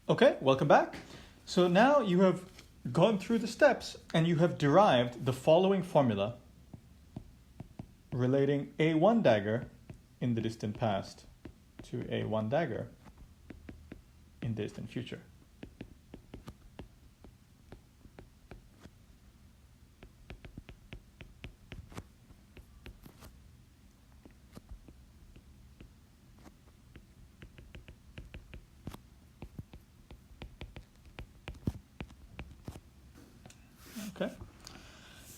Okay, welcome back. So now you have gone through the steps and you have derived the following formula relating A1 dagger in the distant past to A1 dagger in the distant future. Okay.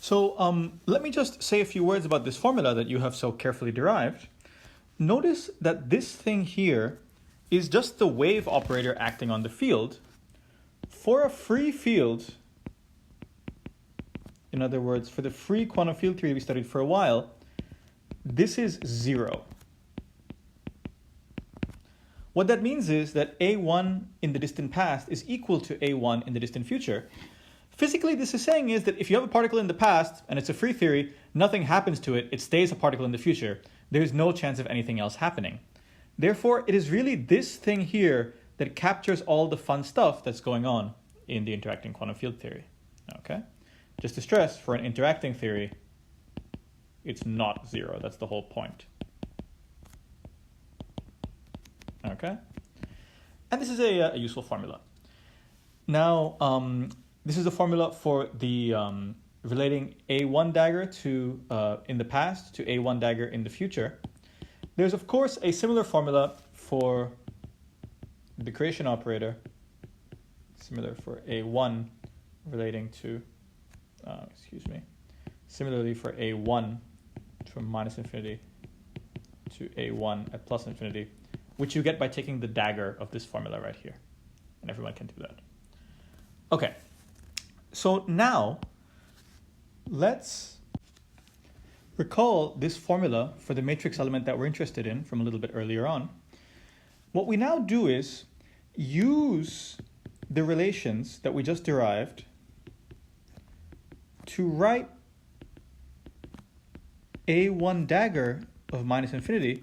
So let me just say a few words about this formula that you have so carefully derived. Notice that this thing here is just the wave operator acting on the field. For a free field, in other words, for the free quantum field theory we studied for a while, this is 0. What that means is that A1 in the distant past is equal to A1 in the distant future. Physically, this is saying is that if you have a particle in the past and it's a free theory, nothing happens to it, it stays a particle in the future. There's no chance of anything else happening. Therefore, it is really this thing here that captures all the fun stuff that's going on in the interacting quantum field theory. Okay? Just to stress, for an interacting theory, it's not 0. That's the whole point. Okay? And this is a useful formula. Now, this is a formula for the relating A1 dagger to in the past to A1 dagger in the future. There's of course a similar formula for the creation operator, similar for A1 relating to, similarly for A1 from minus infinity to A1 at plus infinity, which you get by taking the dagger of this formula right here. And everyone can do that. Okay. So now, let's recall this formula for the matrix element that we're interested in from a little bit earlier on. What we now do is use the relations that we just derived to write A1 dagger of minus infinity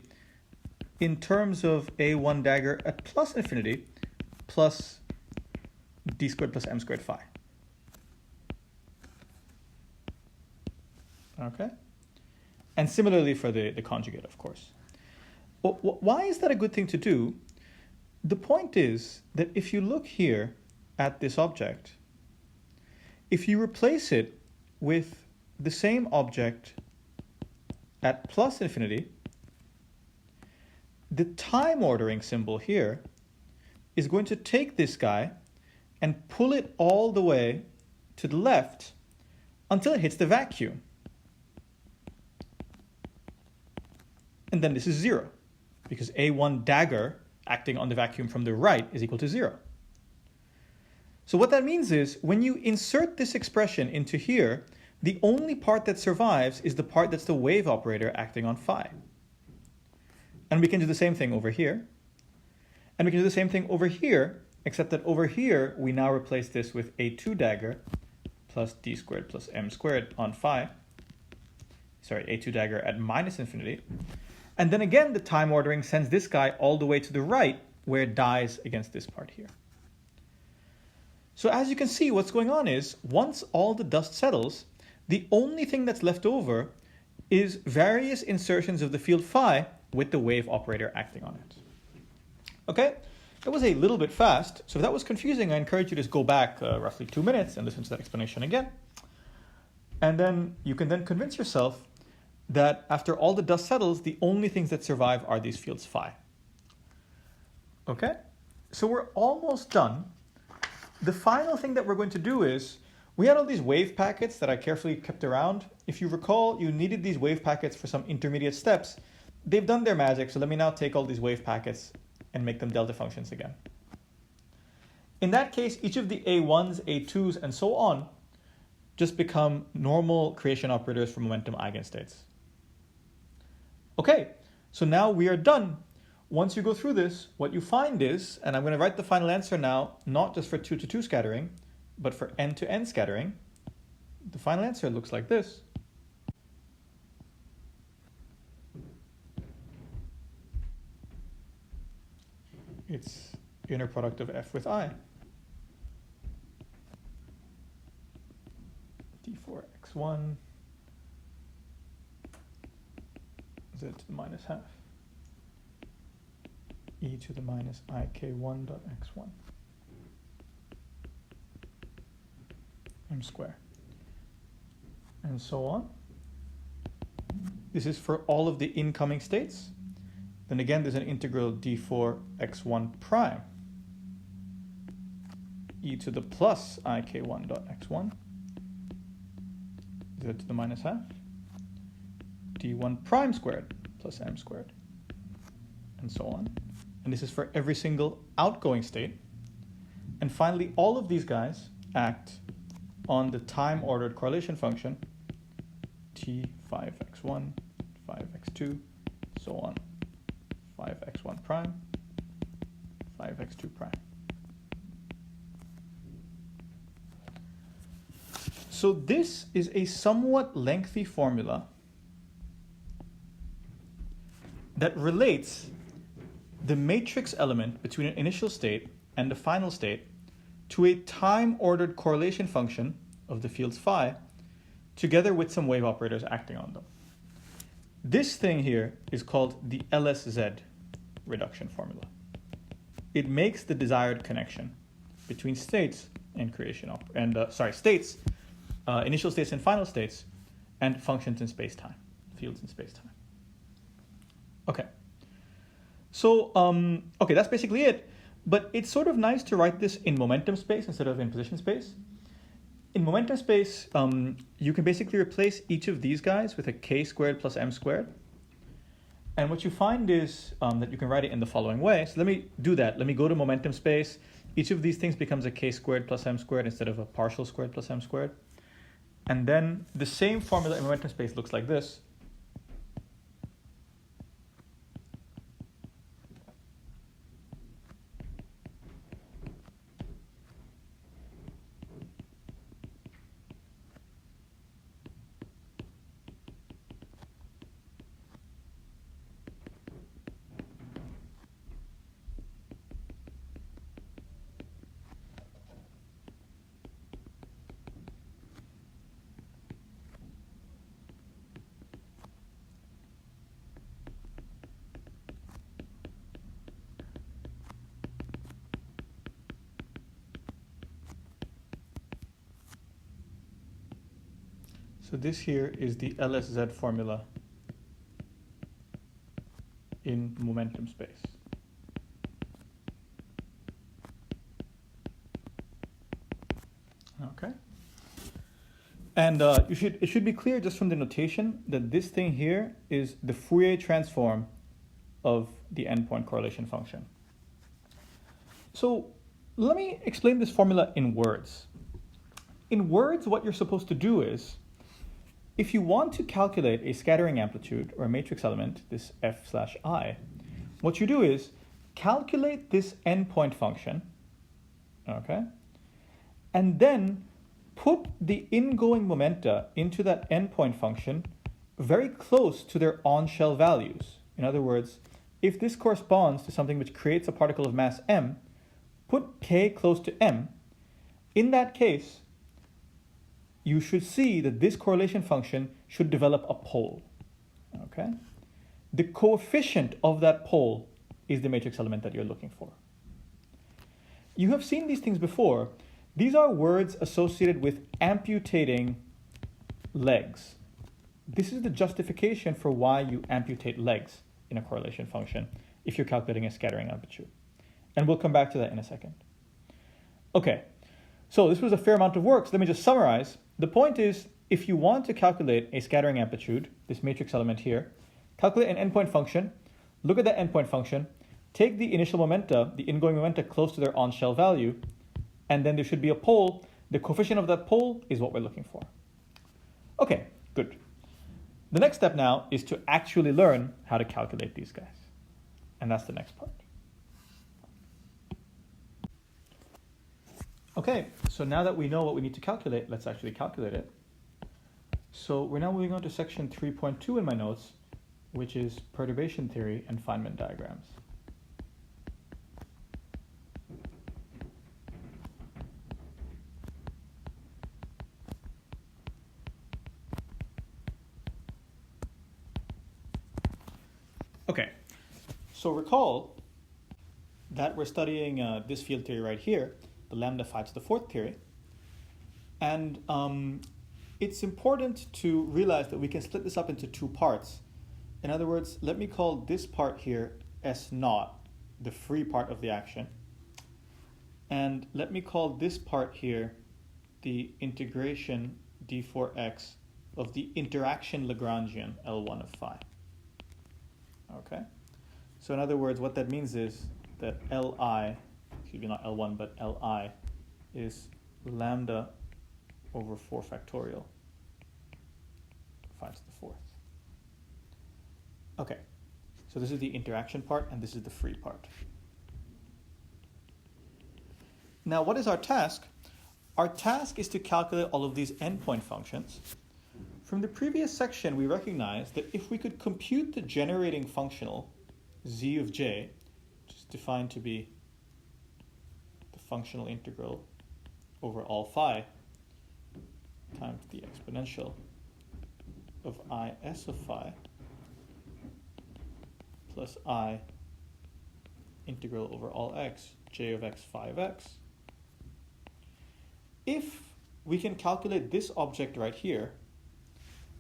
in terms of A1 dagger at plus infinity plus d squared plus m squared phi. Okay, and similarly for the conjugate, of course. Why is that a good thing to do? The point is that if you look here at this object, if you replace it with the same object at plus infinity, the time ordering symbol here is going to take this guy and pull it all the way to the left until it hits the vacuum. And then this is 0, because A1 dagger acting on the vacuum from the right is equal to 0. So what that means is, when you insert this expression into here, the only part that survives is the part that's the wave operator acting on phi. And we can do the same thing over here. And we can do the same thing over here, except that over here, we now replace this with A2 dagger plus d squared plus m squared on phi. Sorry, A2 dagger at minus infinity. And then again, the time ordering sends this guy all the way to the right, where it dies against this part here. So as you can see, what's going on is, once all the dust settles, the only thing that's left over is various insertions of the field phi with the wave operator acting on it. Okay, that was a little bit fast. So if that was confusing, I encourage you to just go back roughly 2 minutes and listen to that explanation again. And then you can then convince yourself that after all the dust settles, the only things that survive are these fields phi. Okay, so we're almost done. The final thing that we're going to do is, we had all these wave packets that I carefully kept around. If you recall, you needed these wave packets for some intermediate steps. They've done their magic, so let me now take all these wave packets and make them delta functions again. In that case, each of the A1s, A2s, and so on just become normal creation operators for momentum eigenstates. Okay, so now we are done. Once you go through this, what you find is, and I'm going to write the final answer now, not just for 2 to 2 scattering, but for n to n scattering. The final answer looks like this. It's inner product of f with I. d4x1 z to the minus half e to the minus ik1 dot x1 m square, and so on. This is for all of the incoming states. Then again, there's an integral d4 x1 prime e to the plus ik1 dot x1 z to the minus half d1 prime squared plus m squared, and so on. And this is for every single outgoing state. And finally, all of these guys act on the time-ordered correlation function t5x1, 5x2, so on, 5x1 prime, 5x2 prime. So this is a somewhat lengthy formula that relates the matrix element between an initial state and the final state to a time-ordered correlation function of the fields phi, together with some wave operators acting on them. This thing here is called the Lsz reduction formula. It makes the desired connection between states and states, initial states and final states, and functions in space-time, fields in space-time. Okay. So, that's basically it. But it's sort of nice to write this in momentum space instead of in position space. In momentum space, you can basically replace each of these guys with a k squared plus m squared. And what you find is that you can write it in the following way. So let me do that. Let me go to momentum space. Each of these things becomes a k squared plus m squared instead of a partial squared plus m squared. And then the same formula in momentum space looks like this. So this here is the Lsz formula in momentum space. Okay. And it should be clear just from the notation that this thing here is the Fourier transform of the endpoint correlation function. So let me explain this formula in words. In words, what you're supposed to do is, if you want to calculate a scattering amplitude or a matrix element, this f/I, what you do is calculate this endpoint function, okay, and then put the ingoing momenta into that endpoint function very close to their on-shell values. In other words, if this corresponds to something which creates a particle of mass m, put k close to m. In that case, you should see that this correlation function should develop a pole. Okay? The coefficient of that pole is the matrix element that you're looking for. You have seen these things before. These are words associated with amputating legs. This is the justification for why you amputate legs in a correlation function if you're calculating a scattering amplitude. And we'll come back to that in a second. Okay, so this was a fair amount of work, so let me just summarize. The point is, if you want to calculate a scattering amplitude, this matrix element here, calculate an endpoint function, look at that endpoint function, take the initial momenta, the ingoing momenta close to their on-shell value, and then there should be a pole. The coefficient of that pole is what we're looking for. Okay, good. The next step now is to actually learn how to calculate these guys. And that's the next part. Okay, so now that we know what we need to calculate, let's actually calculate it. So we're now moving on to section 3.2 in my notes, which is perturbation theory and Feynman diagrams. Okay, so recall that we're studying this field theory right here, the lambda 5 to the 4th theory. And it's important to realize that we can split this up into two parts. In other words, let me call this part here S naught, the free part of the action. And let me call this part here the integration d4x of the interaction Lagrangian L1 of phi. Okay? So in other words, what that means is that Li, excuse me, not L1, but Li is lambda over 4 factorial 5 to the 4th. Okay, so this is the interaction part and this is the free part. Now what is our task? Our task is to calculate all of these endpoint functions. From the previous section, we recognized that if we could compute the generating functional z of j, which is defined to be the functional integral over all phi times the exponential of is of phi plus I integral over all x, j of x phi of x. If we can calculate this object right here,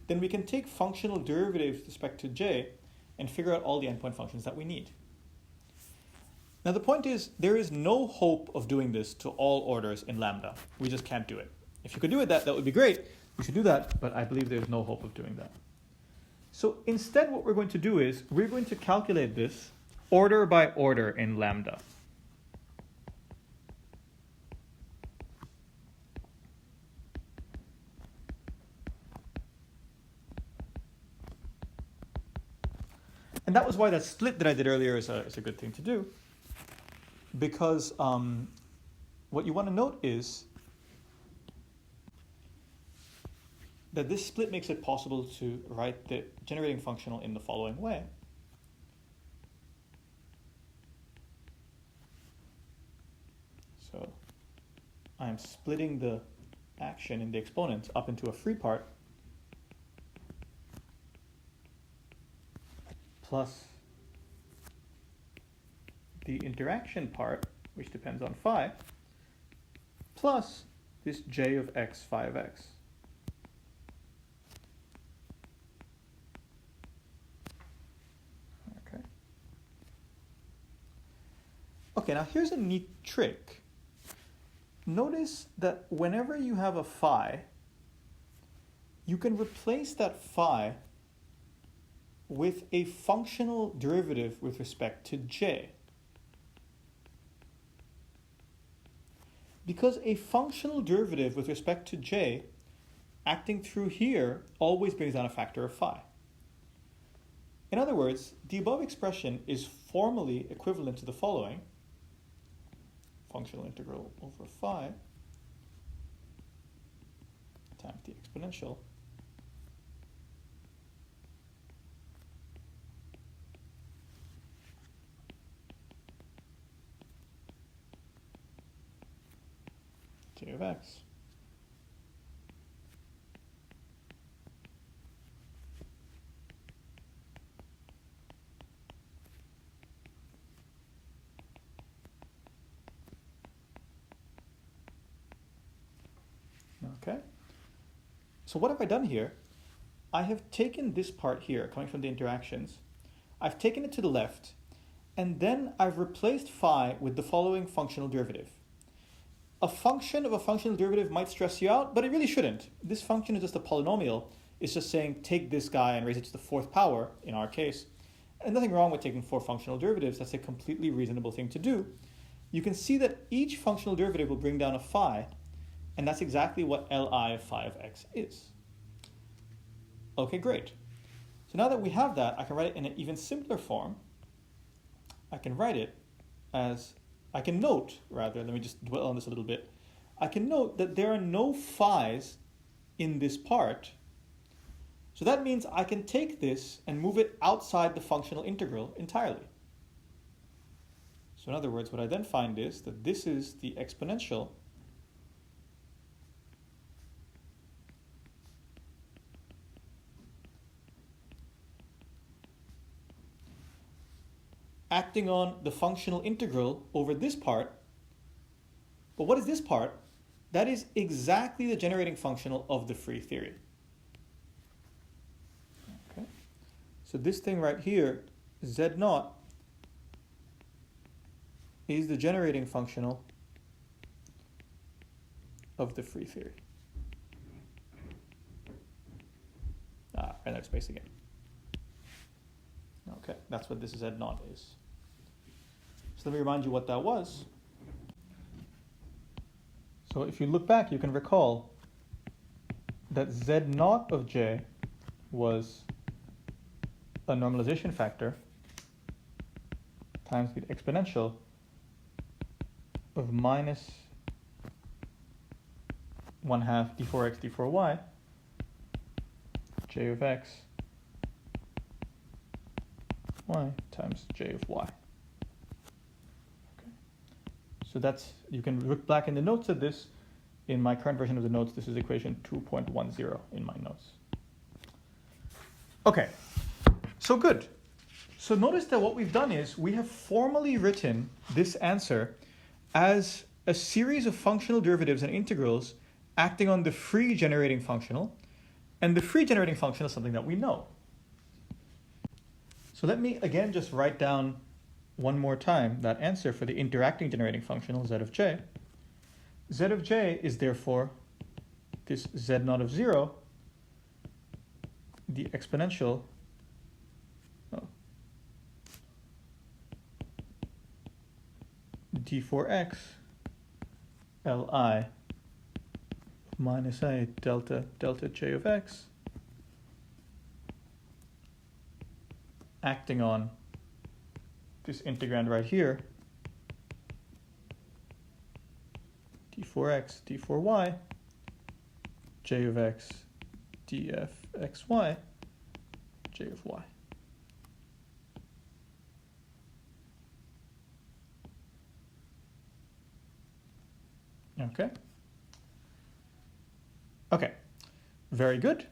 then we can take functional derivatives with respect to j and figure out all the endpoint functions that we need. Now the point is, there is no hope of doing this to all orders in lambda. We just can't do it. If you could do it, that would be great. We should do that, but I believe there's no hope of doing that. So instead what we're going to do is, we're going to calculate this order by order in lambda. And that was why that split that I did earlier is a good thing to do. Because what you want to note is that this split makes it possible to write the generating functional in the following way. So I'm splitting the action in the exponents up into a free part plus the interaction part, which depends on phi, plus this j of x phi of x. Okay. Okay, now here's a neat trick. Notice that whenever you have a phi, you can replace that phi with a functional derivative with respect to j. Because a functional derivative with respect to j acting through here always brings down a factor of phi. In other words, the above expression is formally equivalent to the following: functional integral over phi times the exponential j of x. Okay. So what have I done here? I have taken this part here, coming from the interactions. I've taken it to the left, and then I've replaced phi with the following functional derivative. A function of a functional derivative might stress you out, but it really shouldn't. This function is just a polynomial. It's just saying take this guy and raise it to the 4th power, in our case. And nothing wrong with taking 4 functional derivatives. That's a completely reasonable thing to do. You can see that each functional derivative will bring down a phi, and that's exactly what Li phi of x is. Okay, great. So now that we have that, I can write it in an even simpler form. I can write it as, I can note, rather, let me just dwell on this a little bit. I can note that there are no phi's in this part. So that means I can take this and move it outside the functional integral entirely. So in other words, what I then find is that this is the exponential acting on the functional integral over this part. But what is this part? That is exactly the generating functional of the free theory. Okay. So this thing right here, Z0, is the generating functional of the free theory. Random space again. Okay, that's what this Z0 is. So let me remind you what that was. So if you look back, you can recall that Z0 of J was a normalization factor times the exponential of minus 1/2 d4x d4y j of x y times j of y. Okay. So that's, you can look back in the notes at this. In my current version of the notes, this is equation 2.10 in my notes. Okay, so good. So notice that what we've done is we have formally written this answer as a series of functional derivatives and integrals acting on the free generating functional. And the free generating functional is something that we know. So let me again just write down one more time that answer for the interacting generating functional, z of j. Z of j is therefore this z0 of 0, the exponential d4x Li minus I delta j of x acting on this integrand right here, d4x, d4y, j of x, df xy, j of y. Okay. Okay, very good.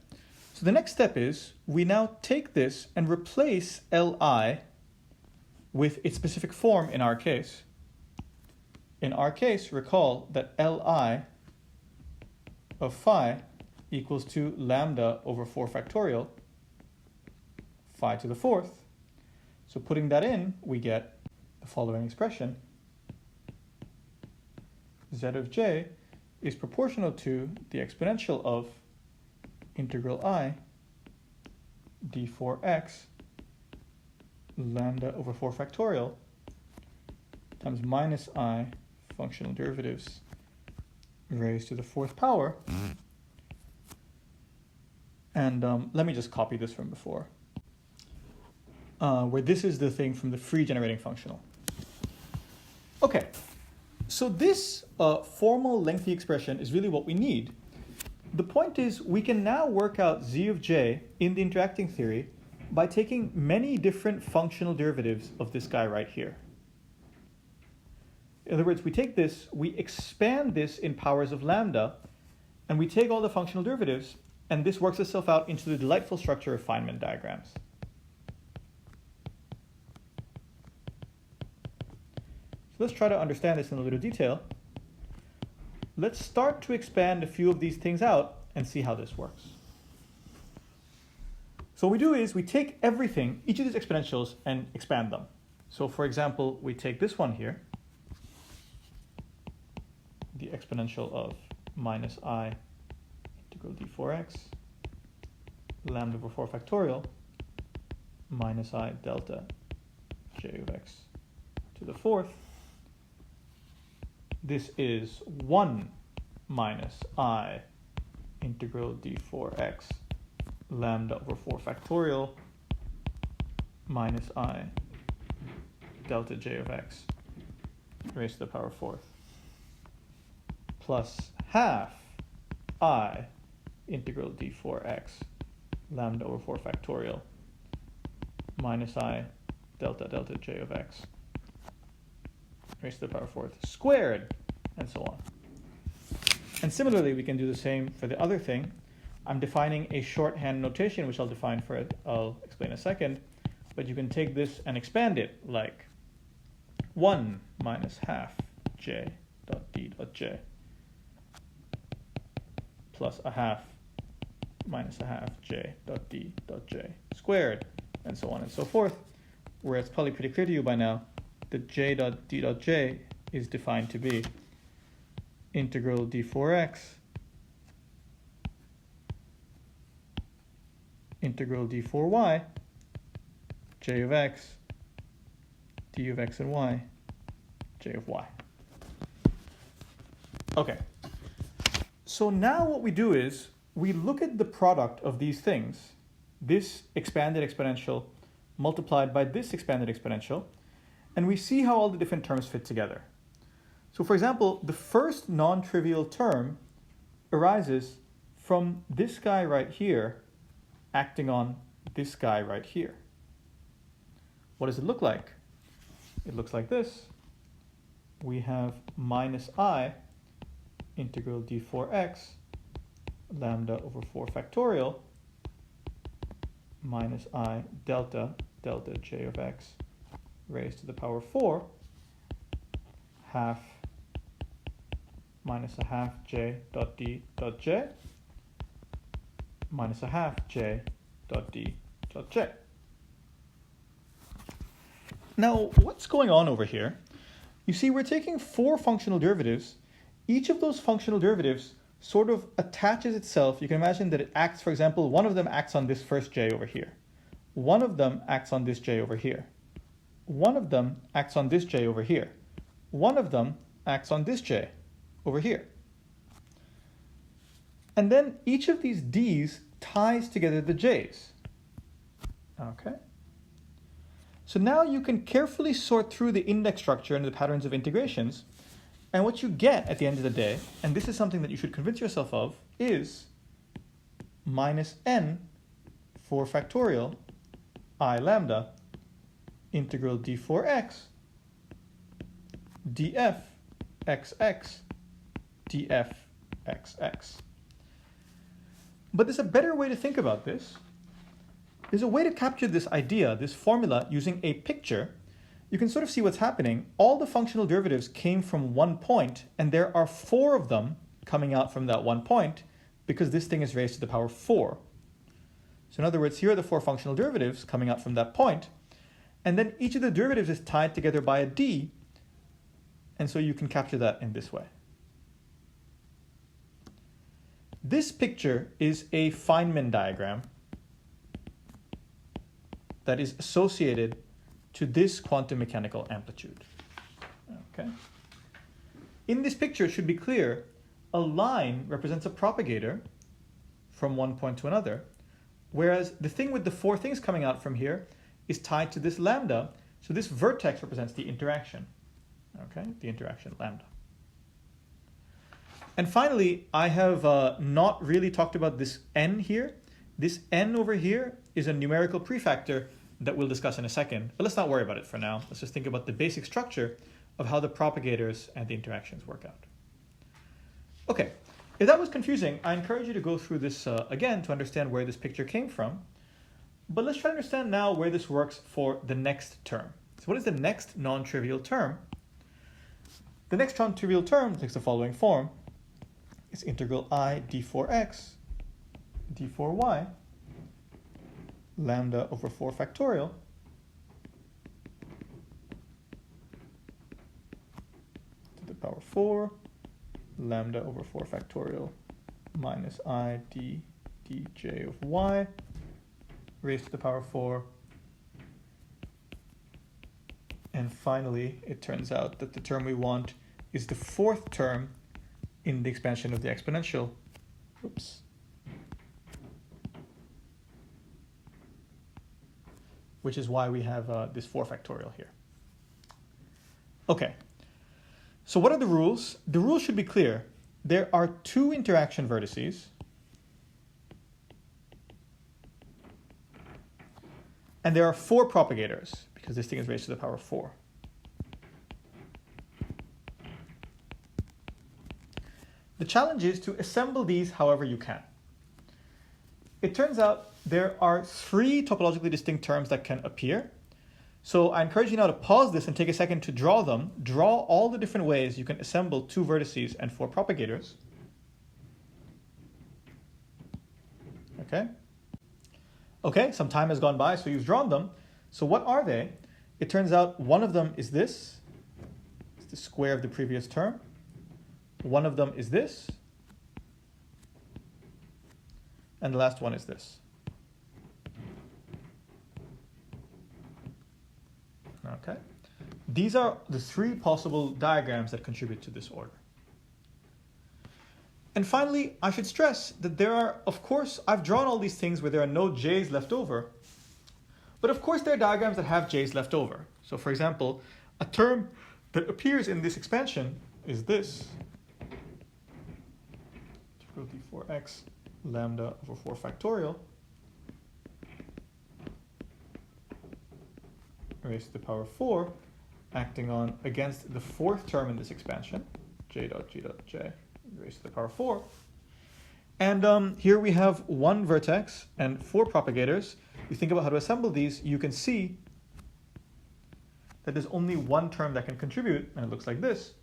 So the next step is we now take this and replace Li with its specific form in our case. In our case, recall that Li of phi equals to lambda over 4 factorial, phi to the 4th. So putting that in, we get the following expression. Z of j is proportional to the exponential of integral I d4x lambda over 4 factorial times minus I functional derivatives raised to the 4th power. And let me just copy this from before, where this is the thing from the free generating functional. Okay. So this formal lengthy expression is really what we need. The point is we can now work out z of j in the interacting theory by taking many different functional derivatives of this guy right here. In other words, we take this, we expand this in powers of lambda, and we take all the functional derivatives, and this works itself out into the delightful structure of Feynman diagrams. So let's try to understand this in a little detail. Let's start to expand a few of these things out and see how this works. So what we do is we take everything, each of these exponentials, and expand them. So for example, we take this one here, the exponential of minus I integral d4x lambda over 4 factorial minus I delta j of x to the 4th. This is 1 minus I integral d4x lambda over 4 factorial minus I delta j of x raised to the power 4th plus half I integral d4x lambda over 4 factorial minus I delta j of x raised to the power 4th squared, and so on. And similarly, we can do the same for the other thing. I'm defining a shorthand notation, which I'll explain in a second, but you can take this and expand it, like 1 minus half j dot d dot j plus a half minus a half j dot d dot j squared, and so on and so forth, where it's probably pretty clear to you by now that j dot d dot j is defined to be integral d4x integral d4y j of x d of x and y j of y. Okay, so now what we do is we look at the product of these things, this expanded exponential multiplied by this expanded exponential, and we see how all the different terms fit together. So for example, the first non-trivial term arises from this guy right here acting on this guy right here. What does it look like? It looks like this. We have minus I integral d4x lambda over 4 factorial minus I delta j of x raised to the power 4 half minus a half j dot d dot j minus a half j dot d dot j. Now, what's going on over here? You see, we're taking 4 functional derivatives. Each of those functional derivatives sort of attaches itself. You can imagine that it acts, for example, one of them acts on this first j over here. One of them acts on this j over here. One of them acts on this j over here. One of them acts on this j over here. And then each of these d's ties together the j's. Okay. So now you can carefully sort through the index structure and the patterns of integrations, and what you get at the end of the day, and this is something that you should convince yourself of, is minus n 4 factorial I lambda integral d4x df xx df xx. But there's a better way to think about this. There's a way to capture this idea, this formula, using a picture. You can sort of see what's happening. All the functional derivatives came from one point, and there are 4 of them coming out from that one point because this thing is raised to the power 4. So in other words, here are the 4 functional derivatives coming out from that point, and then each of the derivatives is tied together by a d, and so you can capture that in this way. This picture is a Feynman diagram that is associated to this quantum mechanical amplitude. Okay. In this picture, it should be clear, a line represents a propagator from one point to another, whereas the thing with the 4 things coming out from here is tied to this lambda, so this vertex represents the interaction. Okay, the interaction lambda. And finally, I have not really talked about this n here. This n over here is a numerical prefactor that we'll discuss in a second, but let's not worry about it for now. Let's just think about the basic structure of how the propagators and the interactions work out. Okay, if that was confusing, I encourage you to go through this again to understand where this picture came from. But let's try to understand now where this works for the next term. So what is the next non-trivial term? The next non-trivial term takes the following form. It's integral I d4x d4y lambda over 4 factorial to the power 4 lambda over 4 factorial minus I d dj of y raised to the power 4. And finally, it turns out that the term we want is the 4th term in the expansion of the exponential. Oops. Which is why we have this 4 factorial here. Okay, so what are the rules? The rules should be clear. There are 2 interaction vertices, and there are 4 propagators, because this thing is raised to the power 4. The challenge is to assemble these however you can. It turns out there are 3 topologically distinct terms that can appear. So I encourage you now to pause this and take a second to draw them. Draw all the different ways you can assemble 2 vertices and 4 propagators. Okay. Okay, some time has gone by, so you've drawn them. So what are they? It turns out one of them is this. It's the square of the previous term. One of them is this. And the last one is this. Okay. These are the 3 possible diagrams that contribute to this order. And finally, I should stress that there are, of course, I've drawn all these things where there are no j's left over. But of course, there are diagrams that have j's left over. So for example, a term that appears in this expansion is this. d4x lambda over 4 factorial raised to the power 4, acting on against the 4th term in this expansion, j dot g dot j raised to the power 4. And here we have 1 vertex and 4 propagators. You think about how to assemble these, you can see that there's only 1 term that can contribute, and it looks like this.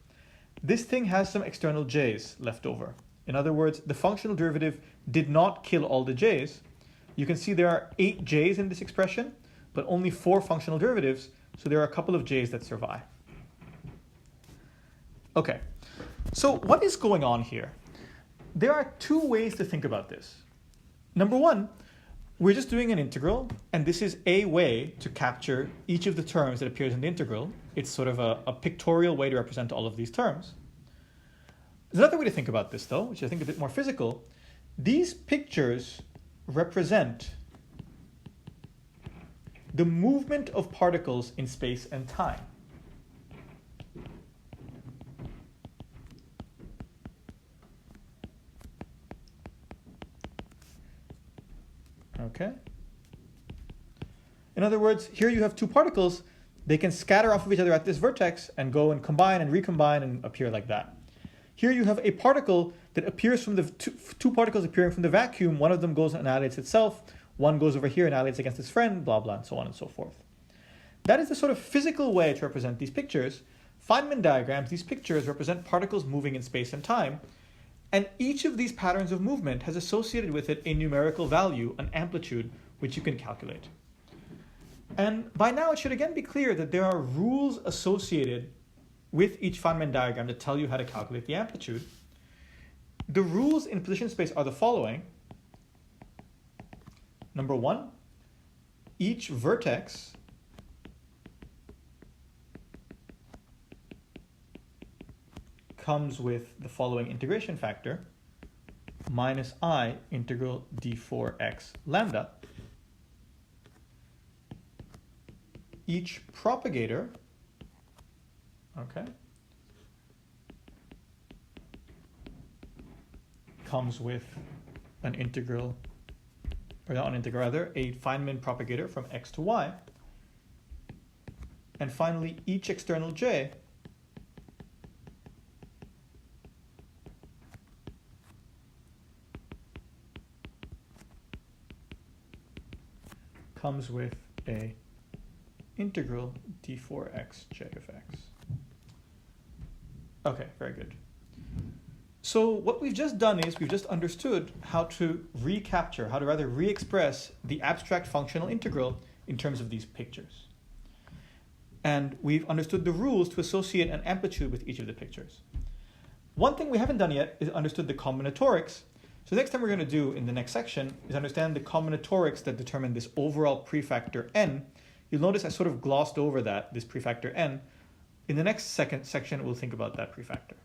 This thing has some external j's left over. In other words, the functional derivative did not kill all the j's. You can see there are 8 j's in this expression, but only 4 functional derivatives, so there are a couple of j's that survive. Okay, so what is going on here? There are 2 ways to think about this. Number 1, we're just doing an integral, and this is a way to capture each of the terms that appears in the integral. It's sort of a pictorial way to represent all of these terms. There's another way to think about this, though, which I think is a bit more physical. These pictures represent the movement of particles in space and time. Okay. In other words, here you have 2 particles. They can scatter off of each other at this vertex and go and combine and recombine and appear like that. Here you have a particle that appears from the two particles appearing from the vacuum. One of them goes and annihilates itself. One goes over here and annihilates against its friend, blah, blah, and so on and so forth. That is the sort of physical way to represent these pictures. Feynman diagrams, these pictures represent particles moving in space and time. And each of these patterns of movement has associated with it a numerical value, an amplitude, which you can calculate. And by now it should again be clear that there are rules associated with each Feynman diagram that tell you how to calculate the amplitude. The rules in position space are the following. Number 1, each vertex comes with the following integration factor, minus I integral d4x lambda. Each propagator, okay, comes with an integral, or not an integral, rather, a Feynman propagator from x to y. And finally, each external j comes with a integral d4x j of x. Okay, very good. So what we've just done is we've just understood how to recapture, how to rather re-express the abstract functional integral in terms of these pictures. And we've understood the rules to associate an amplitude with each of the pictures. One thing we haven't done yet is understood the combinatorics. So the next time we're going to do in the next section is understand the combinatorics that determine this overall prefactor n. You'll notice I sort of glossed over that, this prefactor n. In the next section, we'll think about that prefactor.